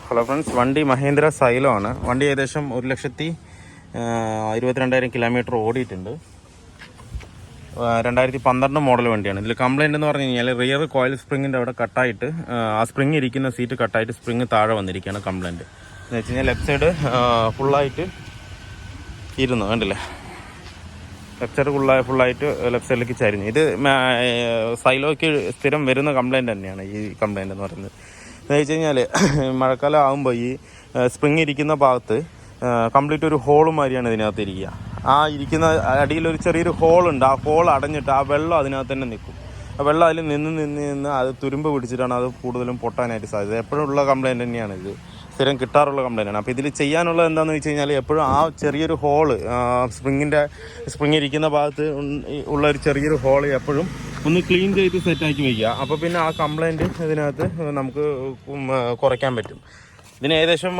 Hello friends, വണ്ടി Mahindra silo ആണ്. വണ്ടി ഏകദേശം 1,22,000 കിലോമീറ്റർ ഓടിയിട്ടുണ്ട്. 2012 മോഡൽ വണ്ടിയാണ്. ഇതിൽ കംപ്ലയിൻ്റ് എന്ന് പറഞ്ഞു കഴിഞ്ഞാൽ റിയർ കോയിൽ സ്പ്രിങ്ങിൻ്റെ അവിടെ കട്ടായിട്ട് ആ സ്പ്രിങ് ഇരിക്കുന്ന സീറ്റ് കട്ടായിട്ട് സ്പ്രിങ് താഴെ വന്നിരിക്കുകയാണ് കംപ്ലയിൻറ്റ്. എന്ന് വെച്ച് കഴിഞ്ഞാൽ ലെഫ്റ്റ് സൈഡ് ഫുള്ളായിട്ട് ഇരുന്നു, കണ്ടില്ലേ? ലെഫ്റ്റ് സൈഡ് ഫുള്ളായിട്ട് ലെഫ്റ്റ് സൈഡിലേക്ക് ചരിഞ്ഞു. ഇത് സൈലോയ്ക്ക് സ്ഥിരം വരുന്ന കംപ്ലയിൻ്റ് തന്നെയാണ് ഈ കംപ്ലയിൻ്റ് എന്ന് പറയുന്നത്. എന്ന് വെച്ച് കഴിഞ്ഞാൽ മഴക്കാലം ആകുമ്പോൾ ഈ സ്പ്രിങ് ഇരിക്കുന്ന ഭാഗത്ത് കംപ്ലീറ്റ് ഒരു ഹോള് മാതിരിയാണ് ഇതിനകത്ത് ഇരിക്കുക. ആ ഇരിക്കുന്ന അടിയിലൊരു ചെറിയൊരു ഹോളുണ്ട്. ആ ഹോൾ അടഞ്ഞിട്ട് ആ വെള്ളം അതിനകത്ത് തന്നെ നിൽക്കും. ആ വെള്ളം അതിൽ നിന്ന് അത് തുരുമ്പ് പിടിച്ചിട്ടാണ് അത് കൂടുതലും പൊട്ടാനായിട്ട് സാധ്യത. എപ്പോഴും ഉള്ള കംപ്ലയിൻ്റ് തന്നെയാണ് ഇത്, സ്ഥിരം കിട്ടാറുള്ള കംപ്ലയിൻ്റാണ്. അപ്പോൾ ഇതിൽ ചെയ്യാനുള്ളത് എന്താണെന്ന് വെച്ച് കഴിഞ്ഞാൽ എപ്പോഴും ആ ചെറിയൊരു ഹോള് സ്പ്രിങ് ഇരിക്കുന്ന ഭാഗത്ത് ഉള്ള ഒരു ചെറിയൊരു ഹോള് എപ്പോഴും ഒന്ന് ക്ലീൻ ചെയ്ത് സെറ്റാക്കി വയ്ക്കുക. അപ്പോൾ പിന്നെ ആ കംപ്ലയിൻറ്റ് ഇതിനകത്ത് നമുക്ക് കുറയ്ക്കാൻ പറ്റും. ഇതിന് ഏകദേശം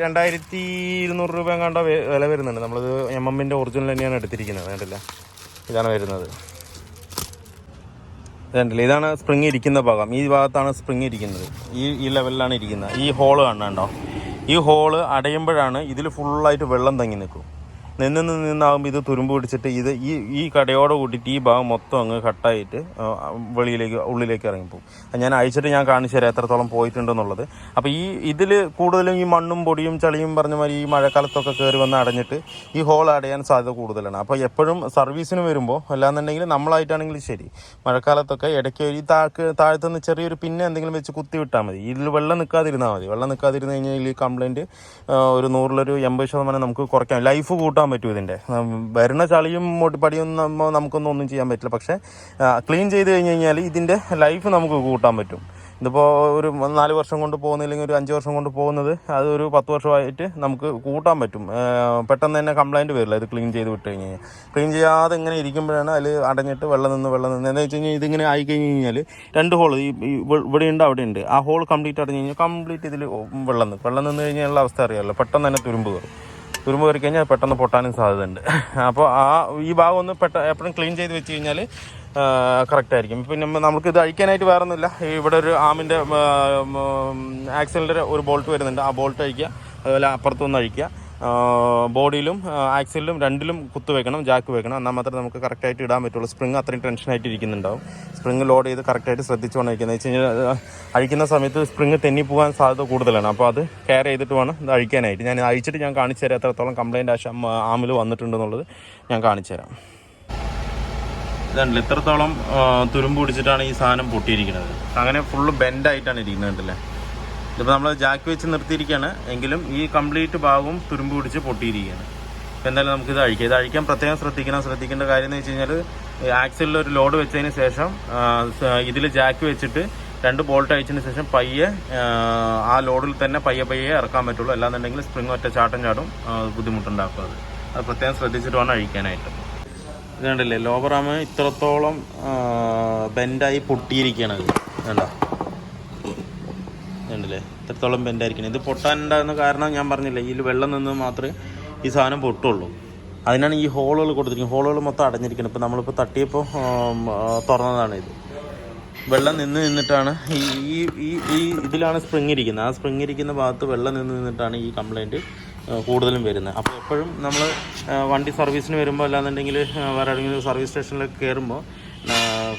2,200 രൂപ കണ്ട വില വരുന്നുണ്ട്. നമ്മളത് MM-ൻ്റെ ഒറിജിനൽ തന്നെയാണ് എടുത്തിരിക്കുന്നത്. കണ്ടില്ല, ഇതാണ് വരുന്നത്. കണ്ടില്ല, ഇതാണ് സ്പ്രിങ് ഇരിക്കുന്ന ഭാഗം. ഈ ഭാഗത്താണ് സ്പ്രിങ് ഇരിക്കുന്നത്. ഈ ലെവലിലാണ് ഇരിക്കുന്നത്. ഈ ഹോള് കാണണ്ടോ? ഈ ഹോള് അടയുമ്പോഴാണ് ഇതിൽ ഫുള്ളായിട്ട് വെള്ളം തങ്ങി നിൽക്കും. നിന്നാകുമ്പോൾ ഇത് തുരുമ്പ് പിടിച്ചിട്ട് ഈ കടയോടെ കൂട്ടിയിട്ട് ഈ ഭാഗം മൊത്തം അങ്ങ് കട്ടായിട്ട് ഉള്ളിലേക്ക് ഇറങ്ങിപ്പോകും. ഞാൻ അയച്ചിട്ട് ഞാൻ കാണിച്ചു തരാം എത്രത്തോളം പോയിട്ടുണ്ടെന്നുള്ളത്. അപ്പോൾ ഇതിൽ കൂടുതലും ഈ മണ്ണും പൊടിയും ചളിയും പറഞ്ഞ മാതിരി ഈ മഴക്കാലത്തൊക്കെ കയറി വന്ന് അടഞ്ഞിട്ട് ഈ ഹോൾ അടയാൻ സാധ്യത കൂടുതലാണ്. അപ്പോൾ എപ്പോഴും സർവീസിന് വരുമ്പോൾ അല്ലാന്നുണ്ടെങ്കിൽ നമ്മളായിട്ടാണെങ്കിലും ശരി, മഴക്കാലത്തൊക്കെ ഇടയ്ക്ക് ഈ താഴത്തുനിന്ന് ചെറിയൊരു പിന്നെ എന്തെങ്കിലും വെച്ച് കുത്തി വിട്ടാൽ മതി. ഇതിൽ വെള്ളം നിൽക്കാതിരുന്നാൽ മതി. വെള്ളം നിൽക്കാതിരുന്ന് കഴിഞ്ഞാൽ ഈ കംപ്ലയിൻറ്റ് ഒരു 100-1 80% നമുക്ക് കുറയ്ക്കാം. ലൈഫ് കൂട്ടാൻ പറ്റും. ഇതിൻ്റെ വരുന്ന ചളിയും പടിയും നമുക്കൊന്നും ചെയ്യാൻ പറ്റില്ല. പക്ഷേ ക്ലീൻ ചെയ്ത് കഴിഞ്ഞ് കഴിഞ്ഞാൽ ഇതിൻ്റെ ലൈഫ് നമുക്ക് കൂട്ടാൻ പറ്റും. ഇതിപ്പോൾ ഒരു 4 വർഷം കൊണ്ട് പോകുന്നില്ലെങ്കിൽ ഒരു 5 വർഷം കൊണ്ട് പോകുന്നത് അത് ഒരു 10 വർഷമായിട്ട് നമുക്ക് കൂട്ടാൻ പറ്റും. പെട്ടെന്ന് തന്നെ കംപ്ലയിൻറ്റ് വരില്ല ഇത് ക്ലീൻ ചെയ്ത് വിട്ട് കഴിഞ്ഞ് കഴിഞ്ഞാൽ. ക്ലീൻ ചെയ്യാതെ ഇങ്ങനെ ഇരിക്കുമ്പോഴാണ് അതിൽ അടഞ്ഞിട്ട് വെള്ളം നിന്ന് എന്താ വെച്ച് കഴിഞ്ഞാൽ ഇതിങ്ങനെ ആയിക്കഴിഞ്ഞ് കഴിഞ്ഞാൽ 2 ഹോൾ ഇവിടെയുണ്ട് അവിടെയുണ്ട്. ആ ഹോൾ കംപ്ലീറ്റ് അടഞ്ഞ് കഴിഞ്ഞാൽ കംപ്ലീറ്റ് ഇതിൽ വെള്ളം നിന്ന് കഴിഞ്ഞാലുള്ള അവസ്ഥ അറിയാമല്ലോ. പെട്ടെന്ന് തന്നെ തുരുമ്പ് കയറി കഴിഞ്ഞാൽ പെട്ടെന്ന് പൊട്ടാനും സാധ്യതയുണ്ട്. അപ്പോൾ ഈ ഭാഗം ഒന്ന് എപ്പോഴും ക്ലീൻ ചെയ്ത് വെച്ച് കഴിഞ്ഞാൽ കറക്റ്റായിരിക്കും. പിന്നെ നമുക്ക് ഇത് അഴിക്കാനായിട്ട് വേറെ ഒന്നുമില്ല. ഇവിടെ ഒരു ആമിൻ്റെ ആക്സിലിൻ്റെ ഒരു ബോൾട്ട് വരുന്നുണ്ട്. ആ ബോൾട്ട് അഴിക്കുക. അതുപോലെ അപ്പുറത്തൊന്ന് അഴിക്കുക. ബോഡിയിലും ആക്സിലും രണ്ടിലും കുത്തു വെക്കണം, ജാക്ക് വെക്കണം. എന്നാൽ മാത്രമേ നമുക്ക് കറക്റ്റായിട്ട് ഇടാൻ പറ്റുള്ളൂ. സ്പ്രിങ് അത്രയും ടെൻഷനായിട്ട് ഇരിക്കുന്നുണ്ടാവും. സ്പ്രിങ് ലോഡ് ചെയ്ത് കറക്റ്റായിട്ട് ശ്രദ്ധിച്ചുകൊണ്ട് അഴിക്കുന്നത്. വെച്ച് കഴിഞ്ഞാൽ അഴിക്കുന്ന സമയത്ത് സ്പ്രിങ് തെന്നിപ്പോകാൻ സാധ്യത കൂടുതലാണ്. അപ്പോൾ അത് കെയർ ചെയ്തിട്ട് വേണം ഇത് അഴിക്കാനായിട്ട്. ഞാൻ അഴിച്ചിട്ട് ഞാൻ കാണിച്ചു തരാം എത്രത്തോളം കംപ്ലയിൻ്റ് ആമിൽ വന്നിട്ടുണ്ടെന്നുള്ളത് ഞാൻ കാണിച്ചു തരാം. ഇതുണ്ടല്ലോ എത്രത്തോളം തുരുമ്പ് പിടിച്ചിട്ടാണ് ഈ സാധനം പൊട്ടിയിരിക്കുന്നത്. അങ്ങനെ ഫുള്ള് ബെൻഡായിട്ടാണ് ഇരിക്കുന്നത്. കണ്ടില്ലേ? ഇതിപ്പോൾ നമ്മൾ ജാക്ക് വെച്ച് നിർത്തിയിരിക്കുകയാണ് എങ്കിലും ഈ കംപ്ലീറ്റ് ഭാഗവും തുരുമ്പ് പിടിച്ച് പൊട്ടിയിരിക്കുകയാണ്. അപ്പോൾ എന്തായാലും നമുക്കിത് അഴിക്കാം. ഇത് അഴിക്കാൻ പ്രത്യേകം ശ്രദ്ധിക്കേണ്ട കാര്യം എന്ന് വെച്ച് കഴിഞ്ഞാൽ ആക്സിലിൽ ഒരു ലോഡ് വെച്ചതിന് ശേഷം ഇതിൽ ജാക്ക് വെച്ചിട്ട് 2 ബോൾട്ട് അഴിച്ചതിന് ശേഷം പയ്യെ ആ ലോഡിൽ തന്നെ പയ്യെ ഇറക്കാൻ പറ്റുള്ളൂ. അല്ലാന്നുണ്ടെങ്കിൽ സ്പ്രിങ് ഒറ്റ ചാട്ടം ചാടും, ബുദ്ധിമുട്ടുണ്ടാക്കും. അത് പ്രത്യേകം ശ്രദ്ധിച്ചിട്ട് വേണം അഴിക്കാനായിട്ട്. ഇത് കണ്ടില്ലേ, ലോവർ ആം ഇത്രത്തോളം ബെൻഡായി പൊട്ടിയിരിക്കുകയാണ്. അത് കണ്ടോ? കണ്ടില്ലേ ഇത്രത്തോളം ബെൻഡായിരിക്കണം. ഇത് പൊട്ടാനുണ്ടാകുന്ന കാരണം ഞാൻ പറഞ്ഞില്ലേ, ഇതിൽ വെള്ളം നിന്ന് മാത്രമേ ഈ സാധനം പൊട്ടുള്ളൂ. അതിനാണ് ഈ ഹോളുകൾ കൊടുത്തിരിക്കുന്നത്. ഹോളുകൾ മൊത്തം അടഞ്ഞിരിക്കുന്നത്. ഇപ്പോൾ നമ്മളിപ്പോൾ തട്ടിയപ്പോൾ തുറന്നതാണ് ഇത്. വെള്ളം നിന്നിട്ടാണ് ഈ ഇതിലാണ് സ്പ്രിങ് ഇരിക്കുന്നത്. ആ സ്പ്രിങ് ഇരിക്കുന്ന ഭാഗത്ത് വെള്ളം നിന്നിട്ടാണ് ഈ കംപ്ലയിൻറ്റ് കൂടുതലും വരുന്നത്. അപ്പോൾ എപ്പോഴും നമ്മൾ വണ്ടി സർവീസിന് വരുമ്പോൾ അല്ലാന്നുണ്ടെങ്കിൽ വേറെ ഏതെങ്കിലും സർവീസ് സ്റ്റേഷനിലൊക്കെ കയറുമ്പോൾ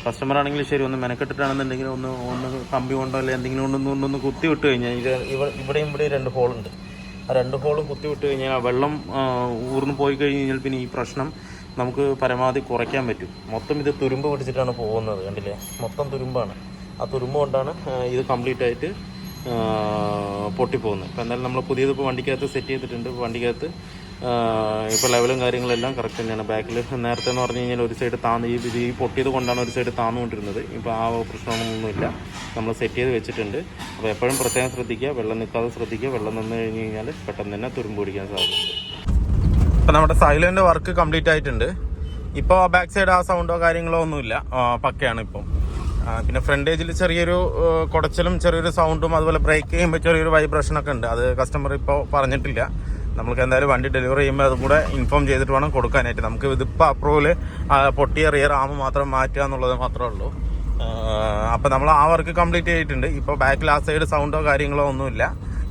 കസ്റ്റമർ ആണെങ്കിലും ശരി, ഒന്ന് മെനക്കെട്ടിട്ടാണെന്നുണ്ടെങ്കിൽ ഒന്ന് കമ്പി കൊണ്ടോ അല്ലെങ്കിൽ എന്തെങ്കിലും കൊണ്ടൊന്ന് കുത്തി വിട്ട് കഴിഞ്ഞാൽ ഇവിടെയും 2 ഹോളുണ്ട്. ആ 2 ഹോളും കുത്തി വിട്ട് കഴിഞ്ഞാൽ ആ വെള്ളം ഊർന്ന് പോയി കഴിഞ്ഞാൽ പിന്നെ ഈ പ്രശ്നം നമുക്ക് പരമാവധി കുറയ്ക്കാൻ പറ്റും. മൊത്തം ഇത് തുരുമ്പ് പിടിച്ചിട്ടാണ് പോകുന്നത്. കണ്ടില്ലേ, മൊത്തം തുരുമ്പാണ്. ആ തുരുമ്പ് കൊണ്ടാണ് ഇത് കംപ്ലീറ്റ് ആയിട്ട് പൊട്ടിപ്പോകുന്നത്. ഇപ്പോൾ എന്തായാലും നമ്മൾ പുതിയതിപ്പോൾ വണ്ടിക്കകത്ത് സെറ്റ് ചെയ്തിട്ടുണ്ട്. വണ്ടിക്കകത്ത് ഇപ്പോൾ ലെവലും കാര്യങ്ങളെല്ലാം കറക്റ്റ് തന്നെയാണ്. ബാക്കിൽ നേരത്തെ എന്ന് പറഞ്ഞു കഴിഞ്ഞാൽ ഒരു സൈഡ് ഈ പൊട്ടിയത് കൊണ്ടാണ് ഒരു സൈഡ് താന്നുകൊണ്ടിരുന്നത്. ഇപ്പോൾ ആ പ്രശ്നമൊന്നുമില്ല, നമ്മൾ സെറ്റ് ചെയ്ത് വെച്ചിട്ടുണ്ട്. അപ്പോൾ എപ്പോഴും പ്രത്യേകം ശ്രദ്ധിക്കുക, വെള്ളം നിൽക്കാതെ ശ്രദ്ധിക്കുക. വെള്ളം നിന്ന് കഴിഞ്ഞ് കഴിഞ്ഞാൽ പെട്ടെന്ന് തന്നെ തുരുമ്പ് പിടിക്കാൻ സാധിക്കും. ഇപ്പോൾ നമ്മുടെ സൈലൻ്റെ വർക്ക് കംപ്ലീറ്റ് ആയിട്ടുണ്ട്. ഇപ്പോൾ ബാക്ക് സൈഡ് ആ സൗണ്ടോ കാര്യങ്ങളോ ഒന്നുമില്ല, പക്കയാണ് ഇപ്പം. പിന്നെ ഫ്രണ്ടേജിൽ ചെറിയൊരു കുടച്ചിലും ചെറിയൊരു സൗണ്ടും അതുപോലെ ബ്രേക്ക് ചെയ്യുമ്പോൾ ചെറിയൊരു വൈബ്രേഷനൊക്കെ ഉണ്ട്. അത് കസ്റ്റമർ ഇപ്പോൾ പറഞ്ഞിട്ടില്ല. നമുക്ക് എന്തായാലും വണ്ടി ഡെലിവറി ചെയ്യുമ്പോൾ അതും കൂടെ ഇൻഫോം ചെയ്തിട്ട് വേണം കൊടുക്കാനായിട്ട്. നമുക്ക് ഇതിപ്പോൾ അപ്രൂവൽ പൊട്ടിയ റിയർ ആം മാത്രം മാറ്റുക എന്നുള്ളത് മാത്രമേ ഉള്ളൂ. അപ്പോൾ നമ്മൾ ആ വർക്ക് കംപ്ലീറ്റ് ചെയ്തിട്ടുണ്ട്. ഇപ്പോൾ ബാക്കിൽ ആ സൈഡ് സൗണ്ടോ കാര്യങ്ങളോ ഒന്നുമില്ല.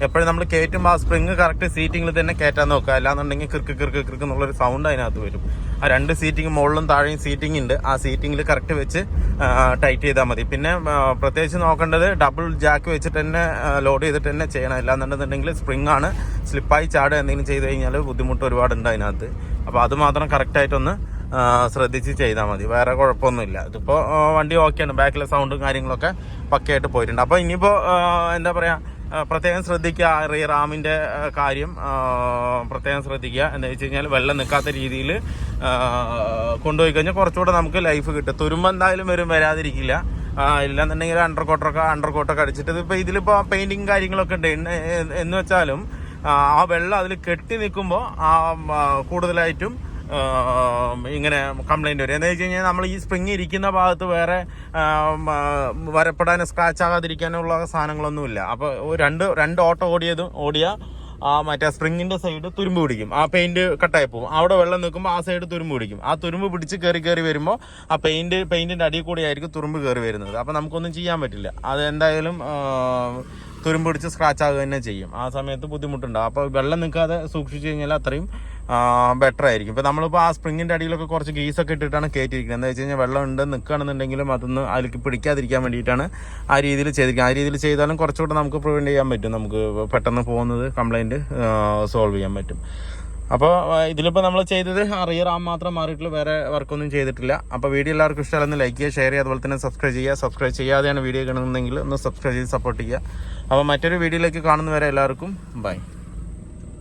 എപ്പോഴും നമ്മൾ കയറ്റുമ്പോൾ ആ സ്പ്രിങ് കറക്റ്റ് സീറ്റിങ്ങിൽ തന്നെ കയറ്റാൻ നോക്കുക. അല്ലാന്നുണ്ടെങ്കിൽ കിർക്ക് എന്നുള്ളൊരു സൗണ്ട് അതിനകത്ത് വരും. ആ 2 സീറ്റിംഗ് മുകളിലും താഴെയും സീറ്റിംഗ് ഉണ്ട്. ആ സീറ്റിങ്ങിൽ കറക്റ്റ് വെച്ച് ടൈറ്റ് ചെയ്താൽ മതി. പിന്നെ പ്രത്യേകിച്ച് നോക്കേണ്ടത് ഡബിൾ ജാക്ക് വെച്ചിട്ട് തന്നെ ലോഡ് ചെയ്തിട്ട് തന്നെ ചെയ്യണം. അല്ലാന്നുണ്ടെന്നുണ്ടെങ്കിൽ സ്പ്രിങ് ആണ് സ്ലിപ്പായി ചാടുക എന്തെങ്കിലും ചെയ്ത് കഴിഞ്ഞാൽ ബുദ്ധിമുട്ട് ഒരുപാടുണ്ട് അതിനകത്ത്. അപ്പോൾ അത് മാത്രം കറക്റ്റായിട്ടൊന്ന് ശ്രദ്ധിച്ച് ചെയ്താൽ മതി. വേറെ കുഴപ്പമൊന്നുമില്ല. ഇതിപ്പോൾ വണ്ടി ഓക്കെയാണ്. ബാക്കിലെ സൗണ്ടും കാര്യങ്ങളൊക്കെ പക്കയായിട്ട് പോയിട്ടുണ്ട്. അപ്പോൾ ഇനിയിപ്പോൾ എന്താ പറയുക, പ്രത്യേകം ശ്രദ്ധിക്കുക. റിയർ ആമിൻ്റെ കാര്യം പ്രത്യേകം ശ്രദ്ധിക്കുക. എന്താ വെച്ച് കഴിഞ്ഞാൽ വെള്ളം നിൽക്കാത്ത രീതിയിൽ കൊണ്ടുപോയി കഴിഞ്ഞാൽ കുറച്ചുകൂടെ നമുക്ക് ലൈഫ് കിട്ടും. തുരുമ്പ് എന്തായാലും വരാതിരിക്കില്ല. ഇല്ലാന്നുണ്ടെങ്കിൽ അണ്ടർ കോട്ടൊക്കെ അടിച്ചിട്ട് ഇതിലിപ്പോൾ പെയിൻറ്റിങ് കാര്യങ്ങളൊക്കെ ഉണ്ട്. എന്ന് വെച്ചാലും ആ വെള്ളം അതിൽ കെട്ടി നിൽക്കുമ്പോൾ കൂടുതലായിട്ടും ഇങ്ങനെ കംപ്ലൈൻറ്റ് വരും. എന്താ വെച്ച് കഴിഞ്ഞാൽ നമ്മൾ ഈ സ്പ്രിങ് ഇരിക്കുന്ന ഭാഗത്ത് വേറെ വരപ്പെടാനോ സ്ക്രാച്ച് ആകാതിരിക്കാനുള്ള സാധനങ്ങളൊന്നുമില്ല. അപ്പോൾ രണ്ട് ഓട്ടം ഓടിയ മറ്റേ സ്പ്രിങ്ങിൻ്റെ സൈഡ് തുരുമ്പ് പിടിക്കും. ആ പെയിൻറ്റ് കട്ടായി പോകും. അവിടെ വെള്ളം നിൽക്കുമ്പോൾ ആ സൈഡ് തുരുമ്പ് പിടിക്കും. ആ തുരുമ്പ് പിടിച്ച് കയറി വരുമ്പോൾ ആ പെയിൻറ്റിൻ്റെ അടിയിൽ കൂടി ആയിരിക്കും തുരുമ്പ് കയറി വരുന്നത്. അപ്പോൾ നമുക്കൊന്നും ചെയ്യാൻ പറ്റില്ല. അത് എന്തായാലും തുരുമ്പ് പിടിച്ച് സ്ക്രാച്ച് ആകുക തന്നെ ചെയ്യും. ആ സമയത്ത് ബുദ്ധിമുട്ടുണ്ടാകും. അപ്പോൾ വെള്ളം നിൽക്കാതെ സൂക്ഷിച്ച് കഴിഞ്ഞാൽ അത്രയും ബെറ്റർ ആയിരിക്കും. ഇപ്പോൾ നമ്മളിപ്പോൾ ആ സ്പ്രിങ്ങിൻ്റെ അടിയിലൊക്കെ കുറച്ച് ഗീസൊക്കെ ഇട്ടിട്ടാണ് കയറ്റിയിരിക്കുന്നത്. എന്താ വെച്ച് കഴിഞ്ഞാൽ വെള്ളം ഉണ്ട് നിൽക്കുകയാണെന്നുണ്ടെങ്കിലും അതൊന്ന് അതിലേക്ക് പിടിക്കാതിരിക്കാൻ വേണ്ടിയിട്ടാണ് ആ രീതിയിൽ ചെയ്തിരിക്കുന്നത്. ആ രീതിയിൽ ചെയ്താലും കുറച്ചുകൂടെ നമുക്ക് പ്രിവെൻറ്റ് ചെയ്യാൻ പറ്റും. നമുക്ക് പെട്ടെന്ന് പോകുന്നത് കംപ്ലൈൻറ്റ് സോൾവ് ചെയ്യാൻ പറ്റും. അപ്പോൾ ഇതിലിപ്പോൾ നമ്മൾ ചെയ്തത് റിയർ ആം മാത്രം മാറിയിട്ടുള്ളൂ. വേറെ വർക്കൊന്നും ചെയ്തിട്ടില്ല. അപ്പോൾ വീഡിയോ എല്ലാവർക്കും ഇഷ്ടമല്ലെന്ന് ലൈക്ക് ചെയ്യുക, ഷെയർ ചെയ്യുക, അതുപോലെ തന്നെ സബ്സ്ക്രൈബ് ചെയ്യാതെയാണ് വീഡിയോ കാണുന്നതെങ്കിൽ ഒന്ന് സബ്സ്ക്രൈബ് ചെയ്ത് സപ്പോർട്ട് ചെയ്യുക. അപ്പോൾ മറ്റൊരു വീഡിയോയിലേക്ക് കാണുന്നവരെ എല്ലാവർക്കും ബൈ.